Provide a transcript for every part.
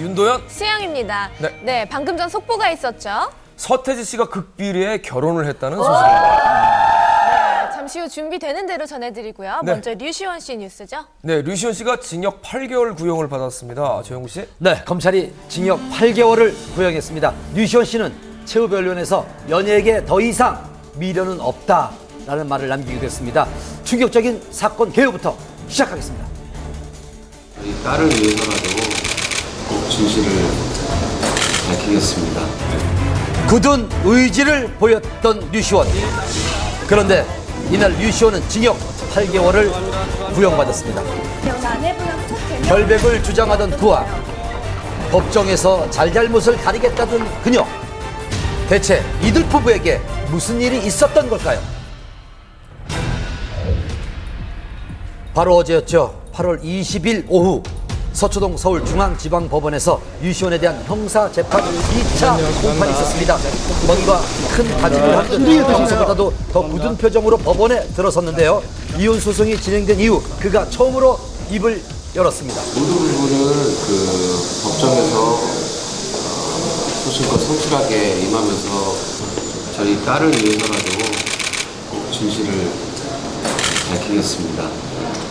윤도현, 수영입니다. 네. 네, 방금 전 속보가 있었죠. 서태지 씨가 극비리에 결혼을 했다는 소식입니다. 네, 잠시 후 준비되는 대로 전해드리고요. 네. 먼저 류시원 씨 뉴스죠. 네, 류시원 씨가 징역 8개월 구형을 받았습니다. 조영구 씨. 네, 검찰이 징역 8개월을 구형했습니다. 류시원 씨는 최후변론에서 연예에게 더 이상 미련은 없다라는 말을 남기기도 했습니다. 충격적인 사건 개요부터 시작하겠습니다. 저희 딸을 위해서라도 꼭 진실을 밝히겠습니다. 굳은 의지를 보였던 류시원. 그런데 이날 류시원은 징역 8개월을 구형받았습니다. 결백을 주장하던 그와 법정에서 잘잘못을 가리겠다던 그녀. 대체 이들 부부에게 무슨 일이 있었던 걸까요? 바로 어제였죠. 8월 20일 오후 서초동 서울중앙지방법원에서 류시원에 대한 형사재판 2차 공판이 있었습니다. 뭔가 큰 다짐을 한 듯 평소보다도 더 굳은 표정으로 법원에 들어섰는데요. 이혼 소송이 진행된 이후 그가 처음으로 입을 열었습니다. 모든 부분은 법정에서 소신껏 성실하게 임하면서 저희 딸을 위해서라도 꼭 진실을 밝히겠습니다.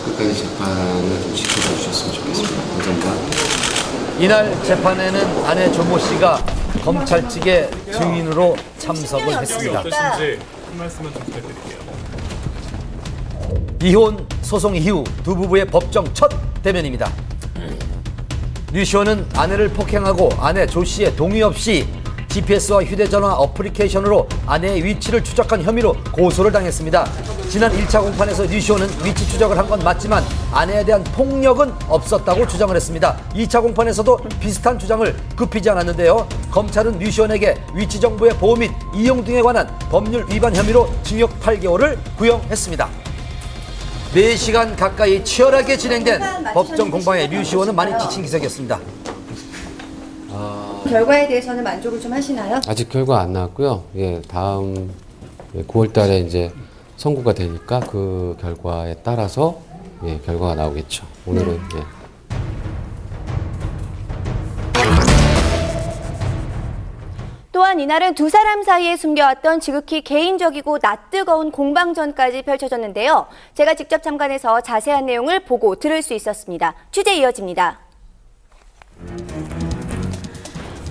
끝까지 재판을 좀 지켜봐 주셨으면 좋겠습니다. 감사합니다. 이날 재판에는 아내 조모 씨가 검찰 측의 증인으로 참석을 했습니다. 어떠신지 한 말씀만 좀 부탁드릴게요. 이혼 소송 이후 두 부부의 법정 첫 대면입니다. 류시원은 아내를 폭행하고 아내 조 씨의 동의 없이 GPS와 휴대전화 어플리케이션으로 아내의 위치를 추적한 혐의로 고소를 당했습니다. 지난 1차 공판에서 류시원은 위치 추적을 한 건 맞지만 아내에 대한 폭력은 없었다고 주장을 했습니다. 2차 공판에서도 비슷한 주장을 굽히지 않았는데요. 검찰은 류시원에게 위치 정보의 보호 및 이용 등에 관한 법률 위반 혐의로 징역 8개월을 구형했습니다. 4시간 가까이 치열하게 진행된 법정 공방에 류시원은 많이 지친 기색이었습니다. 결과에 대해서는 만족을 좀 하시나요? 아직 결과 안 나왔고요. 예, 다음 9월 달에 이제 선고가 되니까 그 결과에 따라서 결과가 나오겠죠. 오늘은 또한 이날은 두 사람 사이에 숨겨왔던 지극히 개인적이고 낯뜨거운 공방전까지 펼쳐졌는데요. 제가 직접 참관해서 자세한 내용을 보고 들을 수 있었습니다. 취재 이어집니다.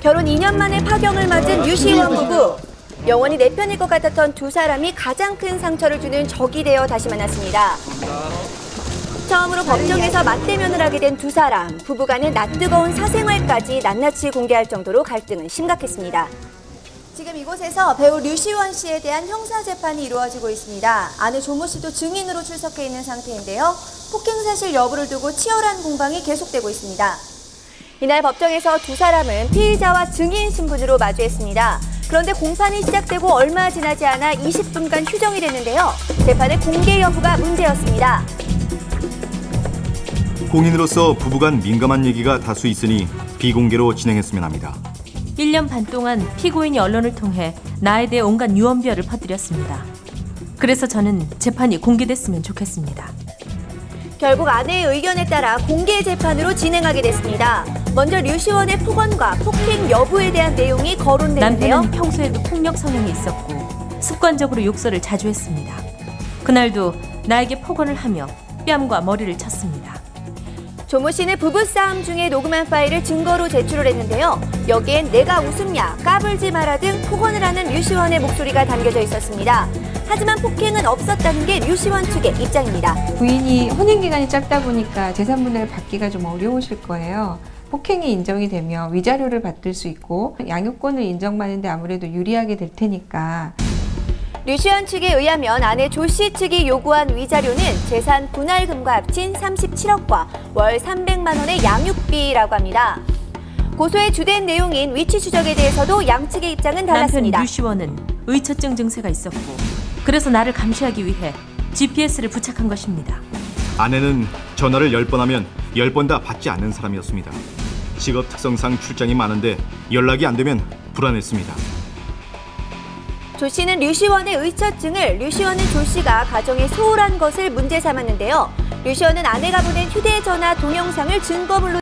결혼 2년 만에 파경을 맞은 류시원 부부. 영원히 내 편일 것 같았던 두 사람이 가장 큰 상처를 주는 적이 되어 다시 만났습니다. 처음으로 법정에서 맞대면을 하게 된 두 사람. 부부간의 낯뜨거운 사생활까지 낱낱이 공개할 정도로 갈등은 심각했습니다. 지금 이곳에서 배우 류시원 씨에 대한 형사재판이 이루어지고 있습니다. 아내 조모 씨도 증인으로 출석해 있는 상태인데요. 폭행 사실 여부를 두고 치열한 공방이 계속되고 있습니다. 이날 법정에서 두 사람은 피의자와 증인 신분으로 마주했습니다. 그런데 공판이 시작되고 얼마 지나지 않아 20분간 휴정이 됐는데요. 재판의 공개 여부가 문제였습니다. 공인으로서 부부 간 민감한 얘기가 다수 있으니 비공개로 진행했으면 합니다. 1년 반 동안 피고인이 언론을 통해 나에 대해 온갖 유언비어를 퍼뜨렸습니다. 그래서 저는 재판이 공개됐으면 좋겠습니다. 결국 아내의 의견에 따라 공개 재판으로 진행하게 됐습니다. 먼저 류시원의 폭언과 폭행 여부에 대한 내용이 거론되는데요. 남편은 평소에도 폭력 성향이 있었고 습관적으로 욕설을 자주 했습니다. 그날도 나에게 폭언을 하며 뺨과 머리를 쳤습니다. 조모 씨는 부부싸움 중에 녹음한 파일을 증거로 제출을 했는데요. 여기엔 내가 웃음냐, 까불지 마라 등 폭언을 하는 류시원의 목소리가 담겨져 있었습니다. 하지만 폭행은 없었다는 게 류시원 측의 입장입니다. 부인이 혼인기간이 짧다 보니까 재산분배를 받기가 좀 어려우실 거예요. 폭행이 인정이 되면 위자료를 받을 수 있고 양육권을 인정받는데 아무래도 유리하게 될 테니까. 류시원 측에 의하면 아내 조 씨 측이 요구한 위자료는 재산 분할금과 합친 37억과 월 300만 원의 양육비라고 합니다. 고소의 주된 내용인 위치 추적에 대해서도 양측의 입장은 달랐습니다. 남편 류시원은 의처증 증세가 있었고 그래서 나를 감시하기 위해 GPS를 부착한 것입니다. 아내는 전화를 10번 하면 10번 다 받지 않는 사람이었습니다. 직업 특성상 출장이 많은데 연락이 안 되면 불안했습니다. 조 씨는 류시원의 의처증을 류시원은 조 씨가 가정에 소홀한 것을 문제 삼았는데요. 류시원은 아내가 보낸 휴대전화 동영상을 증거물로